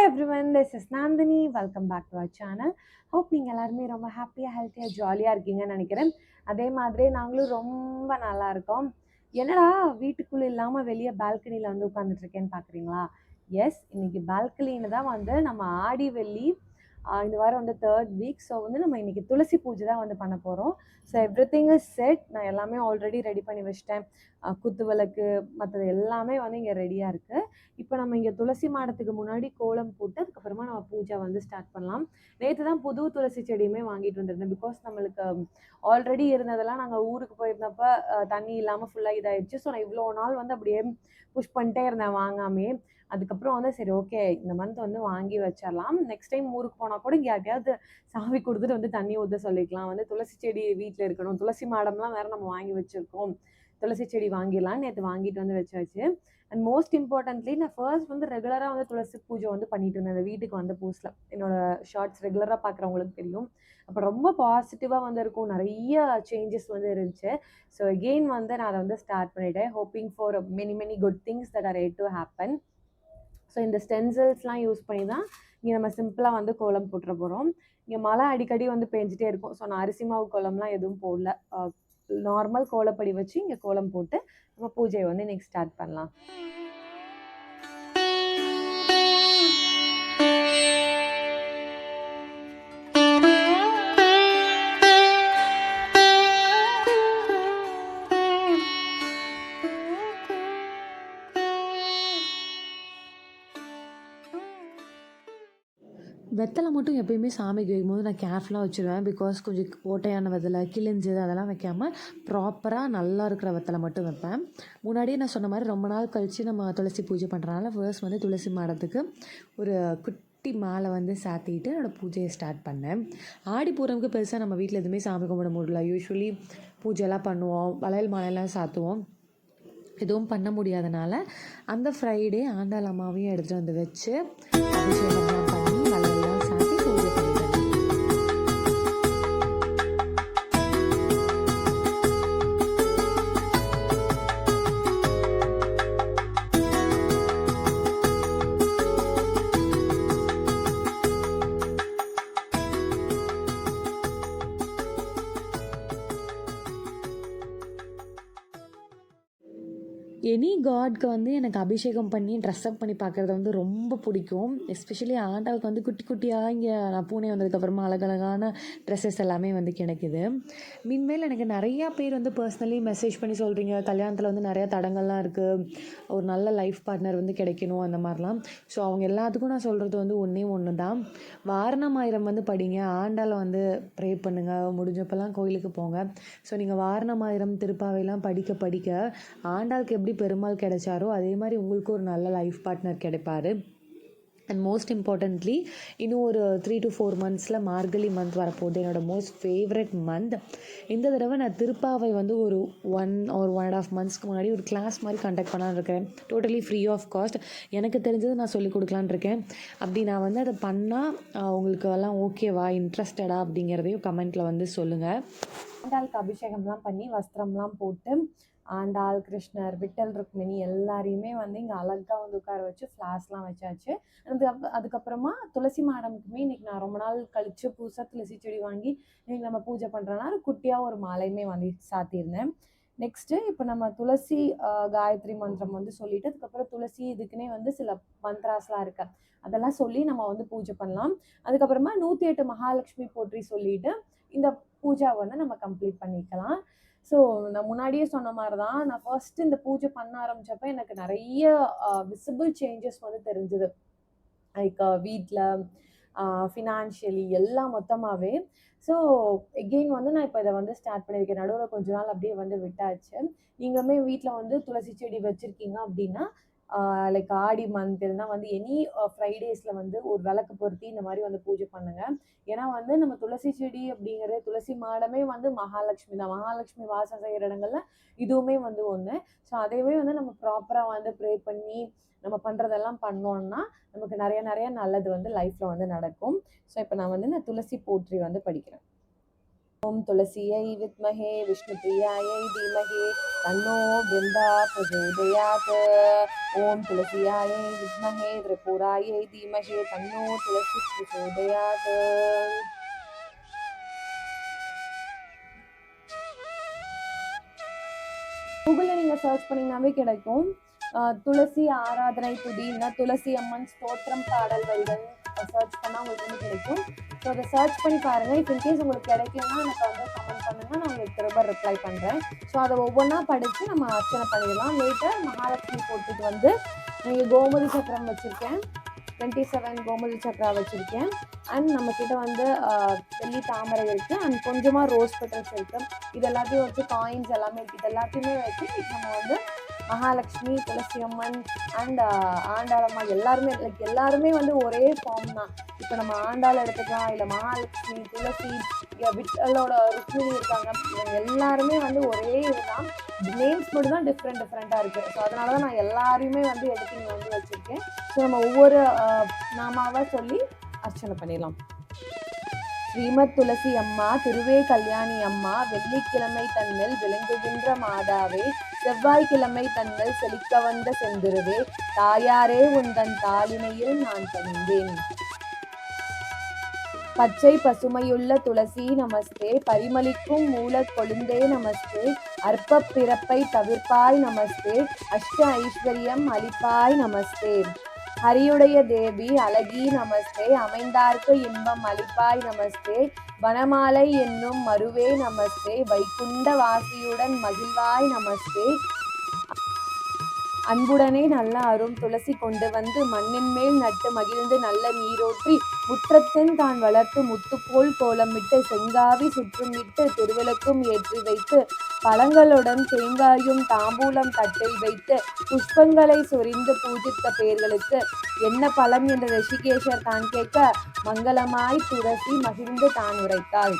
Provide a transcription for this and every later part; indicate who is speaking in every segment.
Speaker 1: everyone, this is Nandini. Welcome back to our channel. Hope நீங்கள் எல்லாருமே ரொம்ப ஹாப்பியாக ஹெல்த்தியாக ஜாலியாக இருக்கீங்கன்னு நினைக்கிறேன். அதே மாதிரி நாங்களும் ரொம்ப நல்லா இருக்கோம். என்னடா வீட்டுக்குள்ளே இல்லாமல் வெளியே பால்கனியில் வந்து உட்காந்துட்டு இருக்கேன்னு பார்க்குறீங்களா? எஸ், இன்னைக்கு பால்கனியில் தான் வந்து நம்ம ஆடி வெள்ளி இந்த வாரம் வந்து 3rd வீக். ஸோ வந்து நம்ம இன்றைக்கி துளசி பூஜை தான் வந்து பண்ண போகிறோம். So everything is set. நான் எல்லாமே ஆல்ரெடி ரெடி பண்ணி வச்சிட்டேன். குத்து விளக்கு மற்றது எல்லாமே வந்து இங்கே ரெடியாக இருக்குது. இப்போ நம்ம இங்கே துளசி மாடத்துக்கு முன்னாடி கோலம் போட்டு அதுக்கப்புறமா நம்ம பூஜை வந்து ஸ்டார்ட் பண்ணலாம். நேற்று தான் புது துளசி செடியுமே வாங்கிட்டு வந்திருந்தேன். பிகாஸ் நம்மளுக்கு ஆல்ரெடி இருந்ததெல்லாம் நாங்கள் ஊருக்கு போயிருந்தப்போ தண்ணி இல்லாமல் ஃபுல்லாக இதாகிடுச்சு. ஸோ நான் இவ்வளோ நாள் வந்து அப்படியே புஷ் பண்ணிட்டே இருந்தேன் வாங்காமே. அதுக்கப்புறம் வந்து சரி ஓகே, இந்த மந்த் வந்து வாங்கி வச்சிடலாம். நெக்ஸ்ட் டைம் ஊருக்கு போனால் கூட இங்கே யார்ட்டையாவது சாவி கொடுத்துட்டு வந்து தண்ணி ஊற்ற சொல்லிக்கலாம். வந்து துளசி செடி வீட்டில் இருக்கணும். துளசி மாடம்லாம் வேறு நம்ம வாங்கி வச்சுருக்கோம். துளசி செடி வாங்கிடலாம். நேற்று வாங்கிட்டு வந்து வச்சாச்சு. அண்ட் மோஸ்ட் இம்பார்ட்டன்ட்லி நான் ஃபர்ஸ்ட் வந்து ரெகுலராக வந்து துளசி பூஜை வந்து பண்ணிட்டு இருந்தேன். அந்த வீட்டுக்கு வந்த புதுசில் என்னோட ஷார்ட்ஸ் ரெகுலராக பார்க்குறவங்களுக்கு தெரியும். அப்போ ரொம்ப பாசிட்டிவாக வந்து இருக்கும். நிறைய சேஞ்சஸ் வந்து இருந்துச்சு. ஸோ அகெயின் வந்து நான் அதை வந்து ஸ்டார்ட் பண்ணிட்டேன். Hoping for many good things that are ready to happen. So இந்த ஸ்டென்சில்ஸ்லாம் யூஸ் பண்ணி தான் இங்கே நம்ம சிம்பிளாக வந்து கோலம் போட்டுற போகிறோம். இங்கே மழை அடிக்கடி வந்து பெஞ்சிட்டே இருக்கும். ஸோ நான் அரிசி மாவு கோலம்லாம் எதுவும் போடல. நார்மல் கோலப்படி வச்சு இங்கே கோலம் போட்டு நம்ம பூஜையை வந்து இன்றைக்கி ஸ்டார்ட் பண்ணலாம்.
Speaker 2: வெத்தலை மட்டும் எப்பயுமே சாமிக்கு வைக்கும்போது நான் கேர்ஃபுல்லாக வச்சுருவேன். பிகாஸ் கொஞ்சம் ஓட்டையான வெத்தலை, கிழிஞ்சது அதெல்லாம் வைக்காமல் ப்ராப்பராக நல்லா இருக்கிற வெத்தலை மட்டும் வைப்பேன். முன்னாடியே நான் சொன்ன மாதிரி ரொம்ப நாள் கழித்து நம்ம துளசி பூஜை பண்ணுறதுனால ஃபர்ஸ்ட் வந்து துளசி மாடத்துக்கு ஒரு குட்டி மாலை வந்து சாத்திட்டு என்னோடய பூஜையை ஸ்டார்ட் பண்ணேன். ஆடிப்பூரமுக்கு பெருசாக நம்ம வீட்டில் எதுவுமே சாமி கும்பிட முடியல. யூஸ்வலி பூஜைலாம் பண்ணுவோம், வளையல் மாலையெல்லாம் சாத்துவோம். எதுவும் பண்ண முடியாதனால அந்த ஃப்ரைடே ஆண்டாள் அம்மாவையும் எடுத்துகிட்டு வந்து வச்சு அபிஷேகம்லாம் பண்ணி வளையல்லாம் சாத்தி பூஜை பண்ணிட்டேன். எனி காட்க்கு வந்து எனக்கு அபிஷேகம் பண்ணி ட்ரெஸ்அப் பண்ணி பார்க்குறது வந்து ரொம்ப பிடிக்கும். எஸ்பெஷலி ஆண்டாளுக்கு வந்து குட்டி குட்டியாக இங்கே நான் பூனே வந்ததுக்கப்புறமா அழகழகான ட்ரெஸ்ஸஸ் எல்லாமே வந்து கிடைக்குது. மீன்மேல் எனக்கு நிறையா பேர் வந்து பர்சனலி மெசேஜ் பண்ணி சொல்கிறீங்க, கல்யாணத்தில் வந்து நிறையா தடங்கள்லாம் இருக்குது, ஒரு நல்ல லைஃப் பார்ட்னர் வந்து கிடைக்கணும் அந்த மாதிரிலாம். ஸோ அவங்க எல்லாத்துக்கும் நான் சொல்கிறது வந்து ஒன்று தான், வாரணமாயிரம் வந்து படிங்க, ஆண்டாளை வந்து ப்ரே பண்ணுங்கள், முடிஞ்சப்பெல்லாம் கோயிலுக்கு போங்க. ஸோ நீங்கள் வாரணமாயிரம் திருப்பாவையெல்லாம் படிக்க ஆண்டாளுக்கு எப்படி பெருமாள் கிடைச்சாரோ அதே மாதிரி உங்களுக்கு ஒரு நல்ல லைஃப் பார்ட்னர் கிடைப்பார். அண்ட் மோஸ்ட் இம்பார்ட்டன்ட்லி இன்னும் ஒரு 3 to 4 monthஸில் மார்கழி மந்த் வரப்போகுது, என்னோடய மோஸ்ட் ஃபேவரட் மந்த். இந்த தடவை நான் திருப்பாவை வந்து ஒரு 1 or 1.5 monthsக்கு முன்னாடி ஒரு கிளாஸ் மாதிரி கண்டக்ட் பண்ணலான்னு இருக்கேன். Totally free of cost. எனக்கு தெரிஞ்சது நான் சொல்லிக் கொடுக்கலான்னு இருக்கேன். அப்படி நான் வந்து அதை பண்ணால் உங்களுக்கு எல்லாம் ஓகேவா, இன்ட்ரெஸ்டடா அப்படிங்கிறதையும் கமெண்ட்டில் வந்து சொல்லுங்கள்.
Speaker 1: ஆண்டாளுக்கு அபிஷேகம்லாம் பண்ணி வஸ்திரம்லாம் போட்டு ஆண்டாள், கிருஷ்ணர், விட்டல், ருக்மிணி எல்லாரையுமே வந்து இங்கே அழகாக வந்து உட்கார வச்சு ஃப்ளாஸ்லாம் வச்சாச்சு. அதுக்கப்புறமா துளசி மாடமுக்குமே இன்றைக்கி நான் ரொம்ப நாள் கழித்து புதுசாக துளசி செடி வாங்கி இன்றைக்கி நம்ம பூஜை பண்ணுறதுனால குட்டியாக ஒரு மாலையுமே வந்து சாத்தியிருந்தேன். நெக்ஸ்ட்டு இப்போ நம்ம துளசி காயத்ரி மந்திரம் வந்து சொல்லிவிட்டு அதுக்கப்புறம் துளசி இதுக்குன்னே வந்து சில மந்த்ராஸ்லாம் இருக்கு, அதெல்லாம் சொல்லி நம்ம வந்து பூஜை பண்ணலாம். அதுக்கப்புறமா 108 மகாலட்சுமி போற்றி சொல்லிட்டு இந்த பூஜா வந்து நம்ம கம்ப்ளீட் பண்ணிக்கலாம். ஸோ நான் முன்னாடியே சொன்ன மாதிரி தான், நான் ஃபர்ஸ்ட் இந்த பூஜை பண்ண ஆரம்பித்தப்போ எனக்கு நிறைய விசிபிள் சேஞ்சஸ் வந்து தெரிஞ்சுது. லைக் வீட்டில், ஃபினான்ஷியலி எல்லாம் மொத்தமாகவே. ஸோ எகெயின் வந்து நான் இப்போ இதை வந்து ஸ்டார்ட் பண்ணியிருக்கேன். நடுவில் கொஞ்ச நாள் அப்படியே வந்து விட்டாச்சு. நீங்களுமே வீட்டில் வந்து துளசி செடி வச்சுருக்கீங்க அப்படின்னா லைக் ஆடி மந்த் இல்லைனா வந்து எனி ஃப்ரைடேஸில் வந்து ஒரு விளக்கு பொருத்தி இந்த மாதிரி வந்து பூஜை பண்ணுங்கள். ஏன்னா வந்து நம்ம துளசி செடி அப்படிங்கிறது, துளசி மாடமே வந்து மகாலட்சுமி தான். மகாலட்சுமி வாசம் செய்கிற இடங்கள்ல இதுவுமே வந்து ஒன்று. ஸோ அதையுமே வந்து நம்ம ப்ராப்பராக வந்து ப்ரே பண்ணி நம்ம பண்ணுறதெல்லாம் பண்ணோன்னா நமக்கு நிறைய நல்லது வந்து லைஃப்பில் வந்து நடக்கும். ஸோ இப்போ நான் வந்து இந்த துளசி போற்றி வந்து படிக்கிறேன். ஓம் துளசியை வித்மஹே விஷ்ணுபிரியாயை தீமஹி தன்னோ பிருந்தா பிரச்சோதயாத். ஓம் துளசியாயை வித்மஹே திரிபுராயை தீமஹி தன்னோ துளசி பிரச்சோதயாத். கூகுளில் நீங்கள் சர்ச் பண்ணிங்கனாவே கிடைக்கும். துளசி ஆராதனை துதி, துளசி அம்மன் ஸ்தோத்திரம் பாடல் வரிகள் சர்ச் பண்ணால் உங்களுக்கு வந்து கிடைக்கும். ஸோ அதை சர்ச் பண்ணி பாருங்கள். இப்போ இன்கேஸ் உங்களுக்கு கிடைக்கலன்னா எனக்கு வந்து கமெண்ட் பண்ணுங்கள், நான் உங்களுக்கு திரும்ப ரிப்ளை பண்ணுறேன். ஸோ அதை ஒவ்வொன்றா படித்து நம்ம அர்ச்சனை பண்ணிடலாம். லேட்டர் மகாலட்சுமி போட்டுட்டு வந்து நீங்கள் கோமதி சக்கரம் வச்சுருக்கேன், 27 கோமதி சக்கரா வச்சுருக்கேன். அண்ட் நம்மக்கிட்ட வந்து வெள்ளி தாமரை இருக்குது, அண்ட் கொஞ்சமாக ரோஸ் பெட்டல்ஸ் இருக்குது. இது எல்லாத்தையும் வச்சு காயின்ஸ் எல்லாமே இருக்குது. இது எல்லாத்தையுமே வச்சு நம்ம வந்து மகாலட்சுமி, துளசி அம்மன் அண்ட் ஆண்டாளம்மா எல்லாருமே வந்து ஒரே ஃபார்ம் தான். இப்போ நம்ம ஆண்டாள் எடுத்துக்கலாம், இல்லை மகாலட்சுமி, துளசி, விட்டலோட ருக்மிணி இருக்காங்க, இவங்க எல்லாருமே வந்து ஒரே இதுதான். நேம்ஸ் மட்டும் தான் டிஃப்ரெண்ட்டாக இருக்குது. ஸோ அதனால தான் நான் எல்லாரையுமே வந்து எடுத்து இங்கே வந்து வச்சுருக்கேன். ஸோ நம்ம ஒவ்வொரு நாமாவாக சொல்லி அர்ச்சனை பண்ணிடலாம். ஸ்ரீமத் துளசி அம்மா, திருவே கல்யாணி அம்மா, வெள்ளிக்கிழமை தன்னில் விளங்குகின்ற மாதாவே, செவ்வாய்க்கிழமை தன்னில் செழிக்க வந்த செந்திருவே, தாயாரே உந்தன் தாளினையில் நான் பணிந்தேன். பச்சை பசுமையுள்ள துளசி நமஸ்தே, பரிமளிக்கும் மூலக் கொழுந்தே நமஸ்தே, அற்ப பிறப்பை தவிர்ப்பாய் நமஸ்தே, அஷ்ட ஐஸ்வர்யம் அளிப்பாய் நமஸ்தே. ஹரியுடைய தேவி அழகி நமஸ்தே, அமைந்தார்க்கு இன்பம் அளிப்பாய் நமஸ்தே, வனமாலை என்னும் மருவே நமஸ்தே, வைகுண்ட வாசியுடன் மகிழ்வாய் நமஸ்தே. அன்புடனே நல்ல அரும் துளசி கொண்டு வந்து மண்ணின் மேல் நட்டு மகிழ்ந்து நல்ல நீரோற்றி முற்றத்தின் தான் வளர்த்து முத்துப்போல் கோலமிட்டு செங்காவி சுற்றுமிட்டு திருவிளக்கும் ஏற்றி வைத்து பழங்களுடன் தேங்காயும் தாம்பூலம் தட்டில் வைத்து புஷ்பங்களை சொரிந்து பூஜித்த பேர்களுக்கு என்ன பலன் என்று ரிஷிகேஷர் தான் கேட்க, மங்களமாய் துளசி மகிழ்ந்து தான் உரைத்தாள்.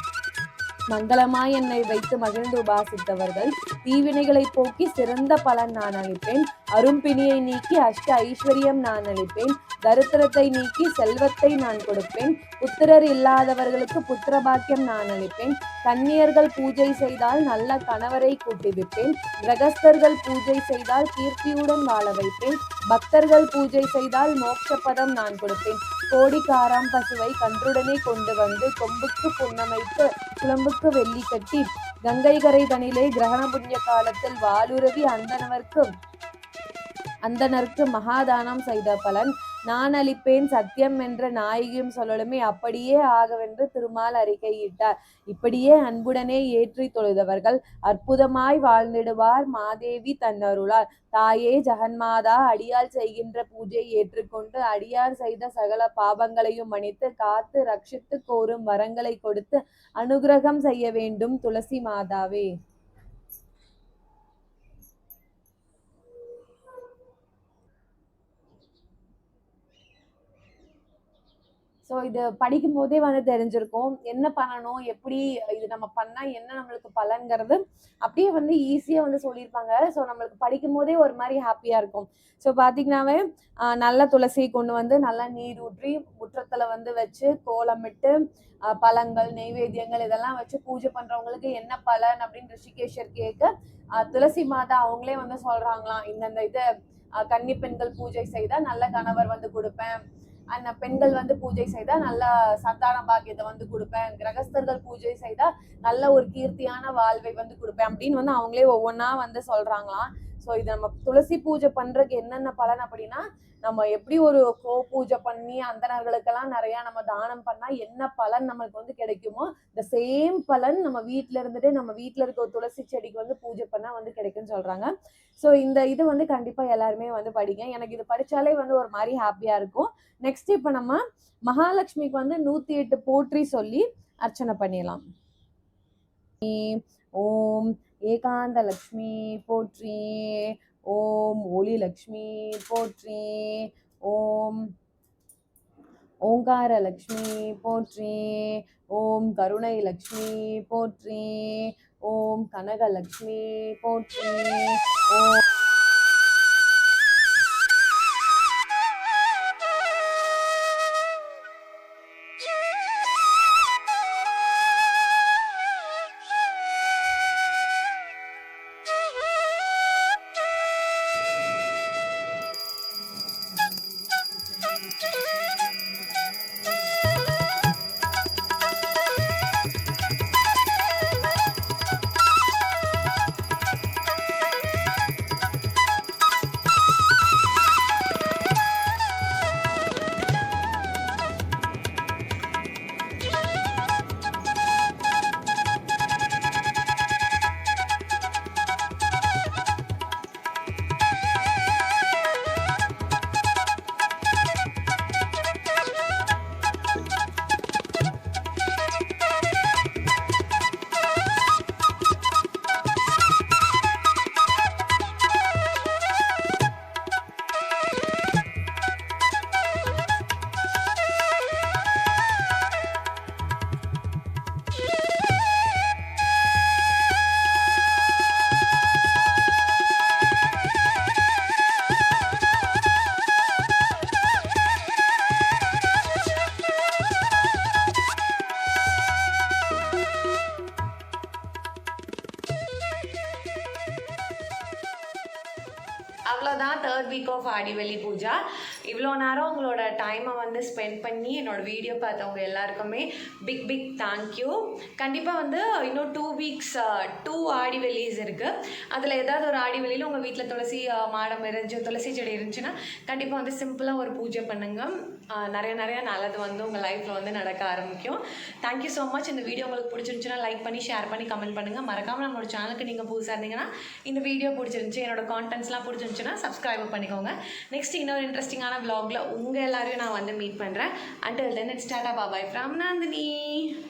Speaker 1: மங்களமாய் என்னை வைத்து மகிழ்ந்து உபாசித்தவர்கள் தீவினைகளை போக்கி சிறந்த பலன் நான் அளிப்பேன். அரும்பிணியை நீக்கி அஷ்ட ஐஸ்வர்யம் நான் அளிப்பேன். தரித்திரத்தை நீக்கி செல்வத்தை நான் கொடுப்பேன். புத்திரர் இல்லாதவர்களுக்கு புத்திர பாக்கியம் நான் அளிப்பேன். கன்னியர்கள் பூஜை செய்தால் நல்ல கணவரை கூட்டிவிப்பேன். கிரகஸ்தர்கள் பூஜை செய்தால் கீர்த்தியுடன் வாழ வைப்பேன். பக்தர்கள் பூஜை செய்தால் மோட்சப்பதம் நான் கொடுப்பேன். கோடிக்காராம் பசுவை கன்றுடனே கொண்டு வந்து கொம்புக்கு புன்னமைத்து குழம்புக்கு வெள்ளி கட்டி கங்கை கரை தனிலே கிரகண புண்ணிய காலத்தில் வாலுறவி அந்தனருக்கு மகாதானம் செய்த பலன் நான் அளிப்பேன் சத்தியம் என்ற நாயகியும் சொல்லலுமே அப்படியே ஆகவென்று திருமால் அறிக்கையிட்டார். இப்படியே அன்புடனே ஏற்றி தொழுதவர்கள் அற்புதமாய் வாழ்ந்திடுவார் மாதேவி தன்னருளால். தாயே ஜெகன்மாதா, அடியால் செய்கின்ற பூஜை ஏற்றுக்கொண்டு அடியார் செய்த சகல பாவங்களையும் மன்னித்து காத்து ரட்சித்து கோரும் வரங்களை கொடுத்து அனுகிரகம் செய்ய வேண்டும் துளசி மாதாவே. ஸோ இது படிக்கும் போதே வந்து தெரிஞ்சிருக்கும் என்ன பண்ணணும், எப்படி இது நம்ம பண்ணால் என்ன நம்மளுக்கு பலன்கிறது அப்படியே வந்து ஈஸியாக வந்து சொல்லியிருப்பாங்க. ஸோ நம்மளுக்கு படிக்கும் போதே ஒரு மாதிரி ஹாப்பியாக இருக்கும். ஸோ பார்த்தீங்கன்னாவே நல்ல துளசியை கொண்டு வந்து நல்லா நீர் ஊற்றி முற்றத்தில் வந்து வச்சு கோலமிட்டு பழங்கள் நெய்வேத்தியங்கள் இதெல்லாம் வச்சு பூஜை பண்ணுறவங்களுக்கு என்ன பலன் அப்படின்னு ரிஷிகேஷர் கேட்க துளசி மாதா அவங்களே வந்து சொல்கிறாங்களாம், இந்தந்த இது கன்னி பெண்கள் பூஜை செய்தால் நல்ல கணவர் வந்து கொடுப்பேன், அந்த பெண்கள் வந்து பூஜை செய்தா நல்ல சந்தான பாக்கியத்தை வந்து கொடுப்பேன், கிரகஸ்தர்கள் பூஜை செய்தா நல்ல ஒரு கீர்த்தியான வாழ்வை வந்து கொடுப்பேன் அப்படின்னு வந்து அவங்களே ஒவ்வொன்றா வந்து சொல்றாங்களாம். ஸோ இது நம்ம துளசி பூஜை பண்றதுக்கு என்னென்ன பலன் அப்படின்னா, நம்ம எப்படி ஒரு பூஜை பண்ணி அந்தணர்களுக்கெல்லாம் நிறைய நம்ம தானம் பண்ணா என்ன பலன் நம்மளுக்கு வந்து கிடைக்குமோ இந்த சேம் பலன் நம்ம வீட்டுல இருந்துட்டு நம்ம வீட்டுல இருக்க ஒரு துளசி செடிக்கு வந்து பூஜை பண்ணா வந்து கிடைக்கும்னு சொல்றாங்க. ஸோ இந்த இது வந்து கண்டிப்பா எல்லாருமே வந்து படிங்க. எனக்கு இது படிச்சாலே வந்து ஒரு மாதிரி ஹாப்பியா இருக்கும். நெக்ஸ்ட் இப்ப நம்ம மகாலட்சுமிக்கு வந்து 108 போற்றி சொல்லி அர்ச்சனை பண்ணிடலாம். ஓம் ஏகாந்த லக்ஷ்மி போற்றி, ஓம் ஒளி லக்ஷ்மி போற்றி, ஓம் ஓங்கார லக்ஷ்மி போற்றி, ஓம் கருணை லக்ஷ்மி போற்றி, ஓம் கனக லக்ஷ்மி போற்றி, ஓம் தான் 3rd week ஆஃப் ஆடிவெளி பூஜா. இவ்வளோ நேரம் உங்களோட டைமை வந்து ஸ்பெண்ட் பண்ணி என்னோடய வீடியோ பார்த்தவங்க எல்லாருக்குமே பிக் தேங்க்யூ. கண்டிப்பாக வந்து இன்னும் 2 weeks 2 ஆடிவெளிஸ் இருக்குது. அதில் ஏதாவது ஒரு ஆடிவெளியில் உங்கள் வீட்டில் துளசி மாடம் துளசி செடி இருந்துச்சுன்னா கண்டிப்பாக வந்து சிம்பிளாக ஒரு பூஜை பண்ணுங்கள். நிறைய நல்லது வந்து உங்கள் லைஃப்பில் வந்து நடக்க ஆரம்பிக்கும். Thank you so much. இந்த வீடியோ உங்களுக்கு பிடிச்சிருந்துச்சுன்னா லைக் பண்ணி ஷேர் பண்ணி கமெண்ட் பண்ணுங்கள். மறக்காமல் நம்மளோட சேனலுக்கு நீங்கள் புதுசாக இருந்தீங்கன்னா இந்த வீடியோ பிடிச்சிருந்துச்சு, என்னோட கான்டென்ட்ஸ்லாம் பிடிச்சிருந்துச்சுன்னா சப்ஸ்கிரைப் பண்ணிக்கோங்க. நெக்ஸ்ட் இன்னொரு இன்ட்ரெஸ்டிங்கான vlogல உங்கள் எல்லாரையும் நான் வந்து மீட் பண்ணுறேன். Until then, it's Tata, bye bye from Nandini.